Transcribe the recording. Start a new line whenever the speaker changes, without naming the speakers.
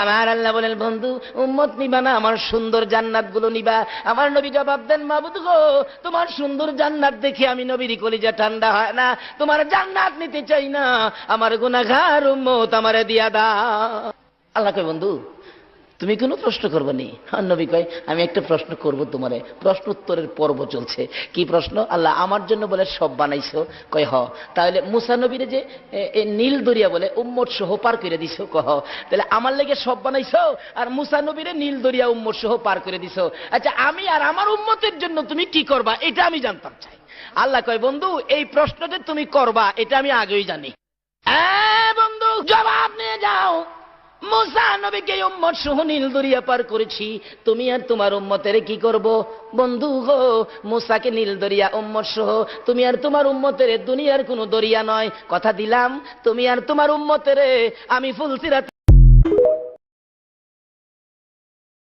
আমার আল্লাহ বলেন, বন্ধু উম্মত নিবা না, আমার সুন্দর জান্নাত গুলো নিবা। আমার নবী জবাব দেন, মাবুদ গো, তোমার সুন্দর জান্নাত দেখে আমি নবীর কলিজা ঠান্ডা হয় না, তোমার জান্নাত নিতে চাই না, আমার গুনাহগার উম্মত আমারে দিয়া দাও। আল্লাহ কয়, বন্ধু তুমি কোনো প্রশ্ন করবে নি? আর নবী কয়, আমি একটা প্রশ্ন করব তোমারে। প্রশ্ন উত্তরের পর্ব চলছে। কি প্রশ্ন? আল্লাহ আমার জন্য বলে সব বানাইছো? কয় হ। তাহলে মুসা নবীরে যে নীল দরিয়া বলে উম্মত সহ পার করে দিছো? কহ। তাহলে আমার লেগে সব বানাইছো আর মুসা নবীরে নীল দরিয়া উম্মত সহ পার করে দিছো। আচ্ছা আমি আর আমার উম্মতের জন্য তুমি কি করবা, এটা আমি জানতাম চাই। আল্লাহ কয়, বন্ধু এই প্রশ্নটা তুমি করবা এটা আমি আগেই জানি। বন্ধু জবাব নিয়ে যাও, মুসা নবীকে উম্মত সহ নীল দরিয়া পার করেছি, তুমি আর তোমার উম্মতের কি করব? বন্ধু গো, মুসাকে নীল দরিয়া উম্মত সহ, তুমি আর তোমার উম্মতের দুনিয়ার কোনো দরিয়া নয়, কথা দিলাম তুমি আর তোমার উম্মতের আমি ফুলসিরাত